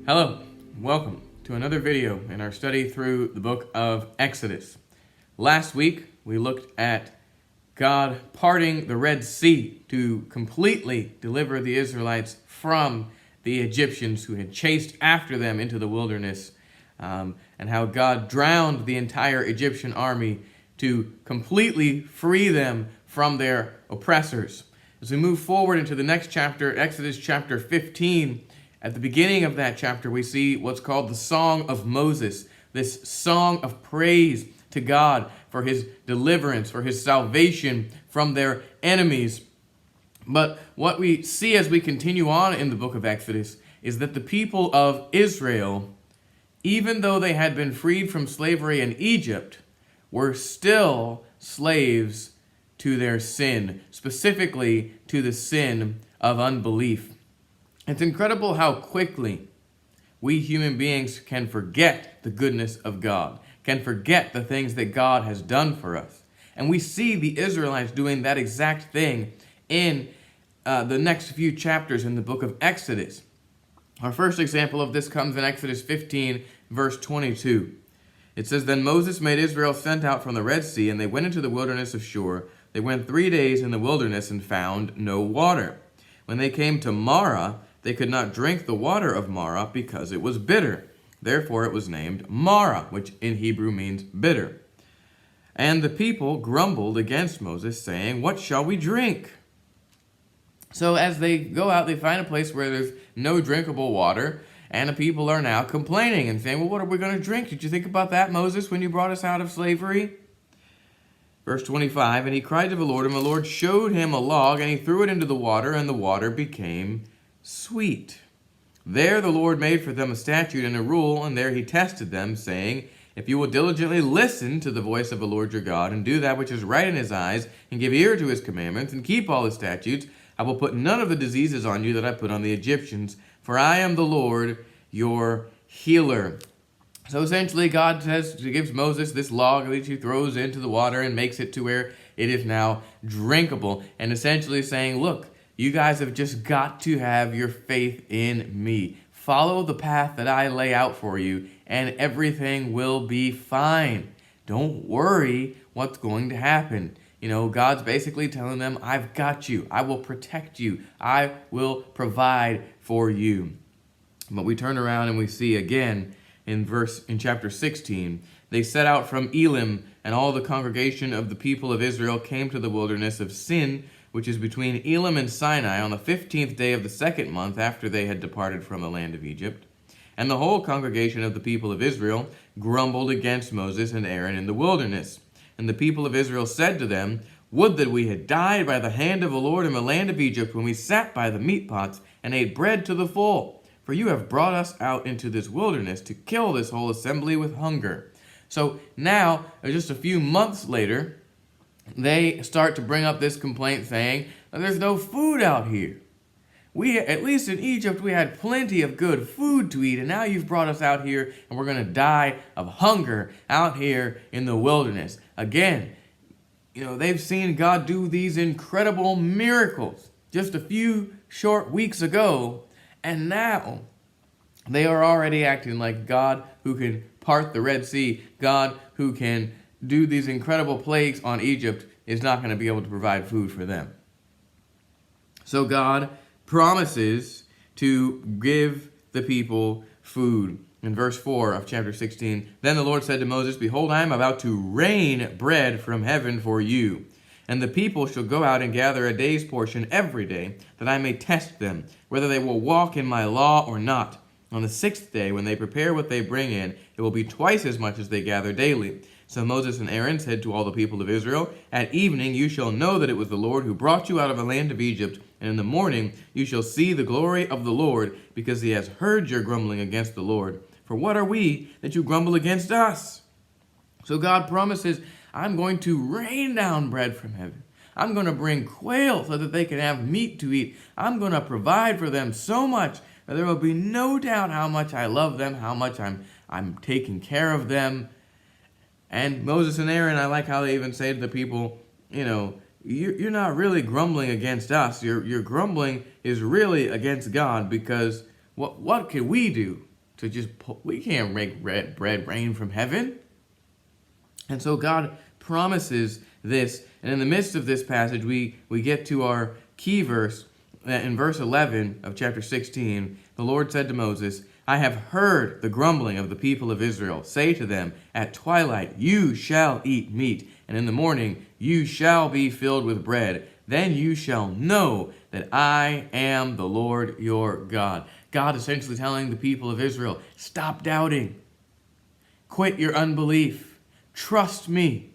Hello, welcome to another video in our study through the book of Exodus. Last week, we looked at God parting the Red Sea to completely deliver the Israelites from the Egyptians who had chased after them into the wilderness, and how God drowned the entire Egyptian army to completely free them from their oppressors. As we move forward into the next chapter, Exodus chapter 15, at the beginning of that chapter, we see what's called the Song of Moses, this song of praise to God for his deliverance, for his salvation from their enemies. But what we see as we continue on in the book of Exodus is that the people of Israel, even though they had been freed from slavery in Egypt, were still slaves to their sin, specifically to the sin of unbelief. It's incredible how quickly we human beings can forget the goodness of God, can forget the things that God has done for us. And we see the Israelites doing that exact thing in the next few chapters in the book of Exodus. Our first example of this comes in Exodus 15, verse 22. It says, "Then Moses made Israel sent out from the Red Sea, and they went into the wilderness of Shur. They went 3 days in the wilderness and found no water. When they came to Marah, they could not drink the water of Marah because it was bitter. Therefore it was named Marah, which in Hebrew means bitter. And the people grumbled against Moses, saying, 'What shall we drink?'" So as they go out, they find a place where there's no drinkable water, and the people are now complaining and saying, "Well, what are we going to drink? Did you think about that, Moses, when you brought us out of slavery?" Verse 25, "And he cried to the Lord, and the Lord showed him a log, and he threw it into the water, and the water became sweet. There the Lord made for them a statute and a rule, and there he tested them, saying, 'If you will diligently listen to the voice of the Lord your God, and do that which is right in his eyes, and give ear to his commandments, and keep all his statutes, I will put none of the diseases on you that I put on the Egyptians, for I am the Lord your healer.'" So essentially, God gives Moses this log which he throws into the water and makes it to where it is now drinkable, and essentially saying, "Look, you guys have just got to have your faith in me. Follow the path that I lay out for you, and everything will be fine. Don't worry what's going to happen." God's basically telling them, "I've got you. I will protect you. I will provide for you." But we turn around and we see again in chapter 16, "They set out from Elim, and all the congregation of the people of Israel came to the wilderness of Sin, which is between Elim and Sinai, on the 15th day of the second month after they had departed from the land of Egypt. And the whole congregation of the people of Israel grumbled against Moses and Aaron in the wilderness. And the people of Israel said to them, 'Would that we had died by the hand of the Lord in the land of Egypt, when we sat by the meat pots and ate bread to the full. For you have brought us out into this wilderness to kill this whole assembly with hunger.'" So now, just a few months later, they start to bring up this complaint saying, "There's no food out here. At least in Egypt, we had plenty of good food to eat, and now you've brought us out here, and we're going to die of hunger out here in the wilderness." Again, they've seen God do these incredible miracles just a few short weeks ago, and now they are already acting like God who can part the Red Sea, God who can do these incredible plagues on Egypt, is not going to be able to provide food for them. So God promises to give the people food. In verse 4 of chapter 16, "Then the Lord said to Moses, Behold, I am about to rain bread from heaven for you. And the people shall go out and gather a day's portion every day, that I may test them, whether they will walk in my law or not. On the 6th day, when they prepare what they bring in, it will be twice as much as they gather daily." So Moses and Aaron said to all the people of Israel, "At evening you shall know that it was the Lord who brought you out of the land of Egypt, and in the morning you shall see the glory of the Lord, because he has heard your grumbling against the Lord. For what are we that you grumble against us?" So God promises, "I'm going to rain down bread from heaven. I'm going to bring quail so that they can have meat to eat. I'm going to provide for them so much that there will be no doubt how much I love them, how much I'm taking care of them." And Moses and Aaron, I like how they even say to the people, you're not really grumbling against us. Your grumbling is really against God, because what could we do? we can't make bread rain from heaven. And so God promises this. And in the midst of this passage, we get to our key verse. In verse 11 of chapter 16, the Lord said to Moses, I have heard the grumbling of the people of Israel. Say to them, at twilight you shall eat meat, and in the morning you shall be filled with bread. Then you shall know that I am the Lord your God. God essentially telling the people of Israel, stop doubting. Quit your unbelief. Trust me.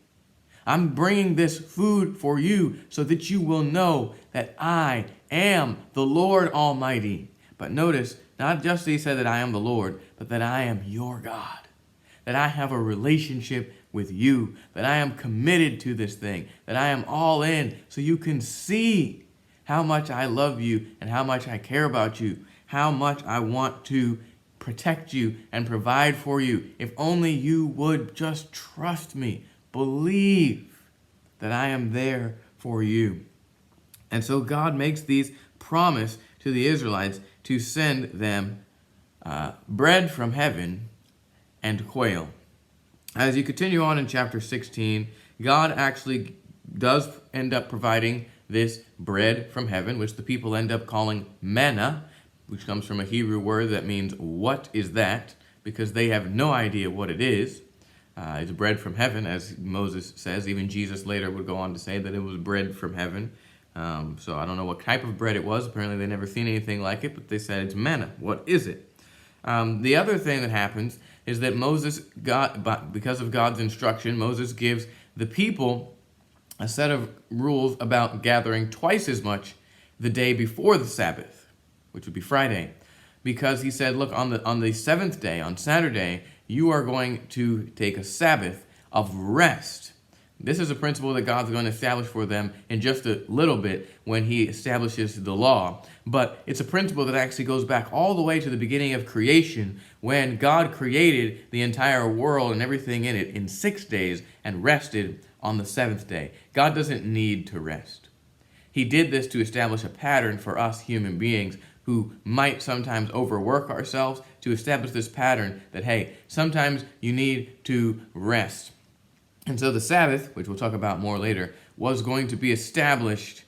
I'm bringing this food for you so that you will know that I am the Lord Almighty. But notice, not just that he said that I am the Lord, but that I am your God. That I have a relationship with you. That I am committed to this thing. That I am all in so you can see how much I love you and how much I care about you. How much I want to protect you and provide for you. If only you would just trust me. Believe that I am there for you. And so God makes these promise to the Israelites to send them bread from heaven and quail. As you continue on in chapter 16, God actually does end up providing this bread from heaven, which the people end up calling manna, which comes from a Hebrew word that means, what is that? Because they have no idea what it is. It's bread from heaven, as Moses says. Even Jesus later would go on to say that it was bread from heaven. So I don't know what type of bread it was. Apparently they never seen anything like it, but they said it's manna. What is it? The other thing that happens is that because of God's instruction, Moses gives the people a set of rules about gathering twice as much the day before the Sabbath, which would be Friday. Because he said, look, on the seventh day, on Saturday, you are going to take a Sabbath of rest. This is a principle that God's going to establish for them in just a little bit when he establishes the law. But it's a principle that actually goes back all the way to the beginning of creation, when God created the entire world and everything in it in 6 days and rested on the seventh day. God doesn't need to rest. He did this to establish a pattern for us human beings who might sometimes overwork ourselves, to establish this pattern that, hey, sometimes you need to rest. And so the Sabbath, which we'll talk about more later, was going to be established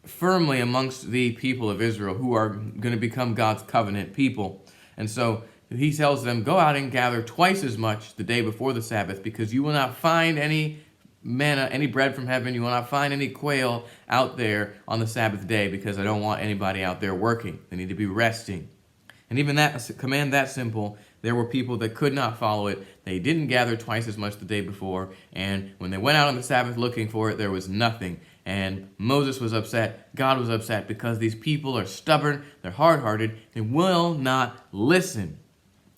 firmly amongst the people of Israel, who are going to become God's covenant people. And so he tells them, go out and gather twice as much the day before the Sabbath, because you will not find any manna, any bread from heaven. You will not find any quail out there on the Sabbath day, because I don't want anybody out there working. They need to be resting. And even that command that simple, there were people that could not follow it. They didn't gather twice as much the day before, and when they went out on the Sabbath looking for it, there was nothing. And Moses was upset, God was upset, because these people are stubborn, they're hard-hearted, they will not listen.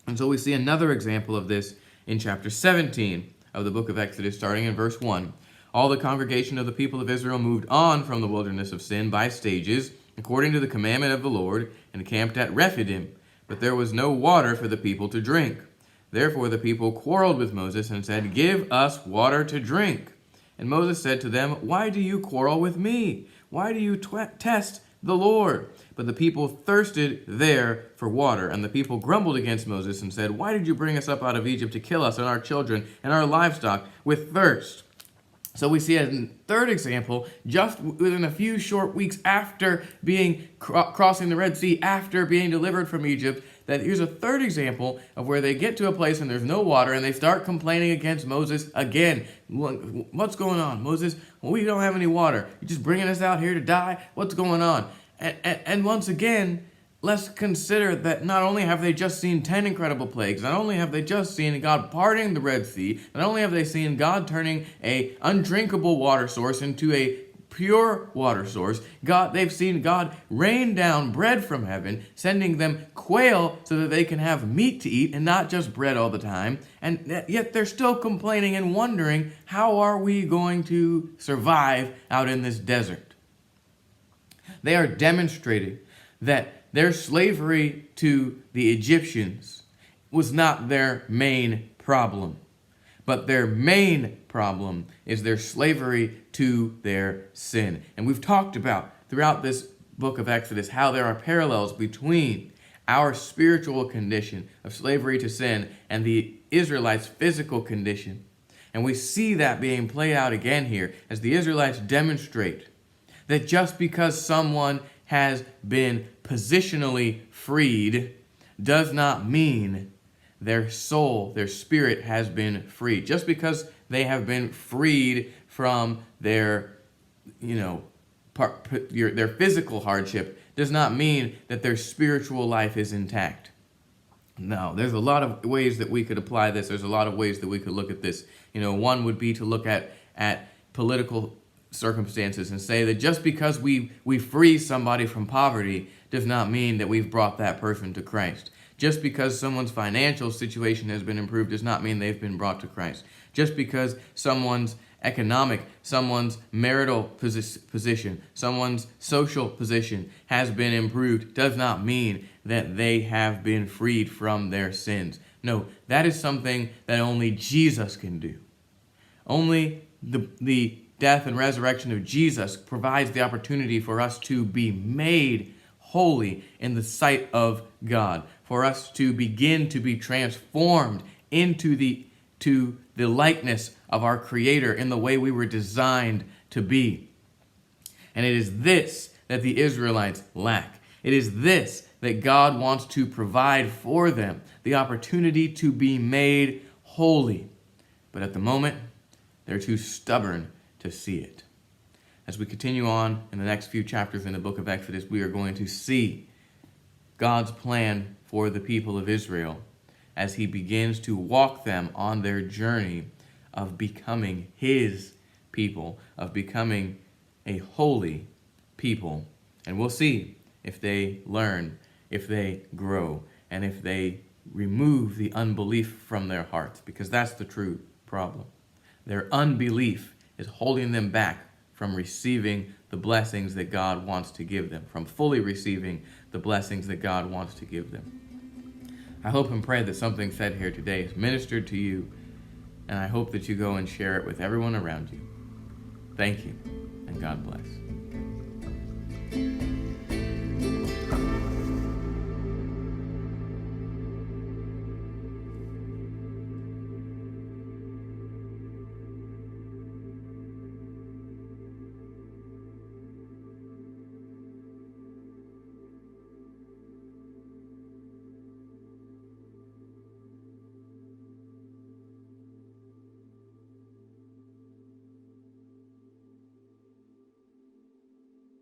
And so we see another example of this in chapter 17 of the book of Exodus, starting in verse 1. All the congregation of the people of Israel moved on from the wilderness of Sin by stages, according to the commandment of the Lord, and camped at Rephidim. But there was no water for the people to drink. Therefore the people quarreled with Moses and said, give us water to drink. And Moses said to them, why do you quarrel with me? Why do you test the Lord? But the people thirsted there for water. And the people grumbled against Moses and said, why did you bring us up out of Egypt to kill us and our children and our livestock with thirst? So we see a third example, just within a few short weeks after being crossing the Red Sea, after being delivered from Egypt, that here's a third example of where they get to a place and there's no water, and they start complaining against Moses again. What's going on, Moses? Well, we don't have any water. You're just bringing us out here to die? What's going on? And once again, let's consider that not only have they just seen 10 incredible plagues, not only have they just seen God parting the Red Sea, not only have they seen God turning a undrinkable water source into a pure water source, they've seen God rain down bread from heaven, sending them quail so that they can have meat to eat and not just bread all the time, and yet they're still complaining and wondering, how are we going to survive out in this desert? They are demonstrating that their slavery to the Egyptians was not their main problem, but their main problem is their slavery to their sin. And we've talked about throughout this book of Exodus how there are parallels between our spiritual condition of slavery to sin and the Israelites' physical condition. And we see that being played out again here as the Israelites demonstrate that just because someone has been positionally freed does not mean their soul, their spirit has been freed. Just because they have been freed from their, their physical hardship does not mean that their spiritual life is intact. No, there's a lot of ways that we could apply this. There's a lot of ways that we could look at this. One would be to look at political circumstances and say that just because we free somebody from poverty does not mean that we've brought that person to Christ. Just because someone's financial situation has been improved does not mean they've been brought to Christ. Just because someone's someone's marital position, someone's social position has been improved does not mean that they have been freed from their sins. No, that is something that only Jesus can do. Only the death and resurrection of Jesus provides the opportunity for us to be made holy in the sight of God, for us to begin to be transformed into the likeness of our Creator in the way we were designed to be. And it is this that the Israelites lack. It is this that God wants to provide for them, the opportunity to be made holy. But at the moment, they're too stubborn to see it. As we continue on in the next few chapters in the book of Exodus, we are going to see God's plan for the people of Israel as he begins to walk them on their journey of becoming his people, of becoming a holy people. And we'll see if they learn, if they grow, and if they remove the unbelief from their hearts, because that's the true problem. Their unbelief is holding them back from receiving the blessings that God wants to give them, from fully receiving the blessings that God wants to give them. I hope and pray that something said here today is ministered to you, and I hope that you go and share it with everyone around you. Thank you, and God bless.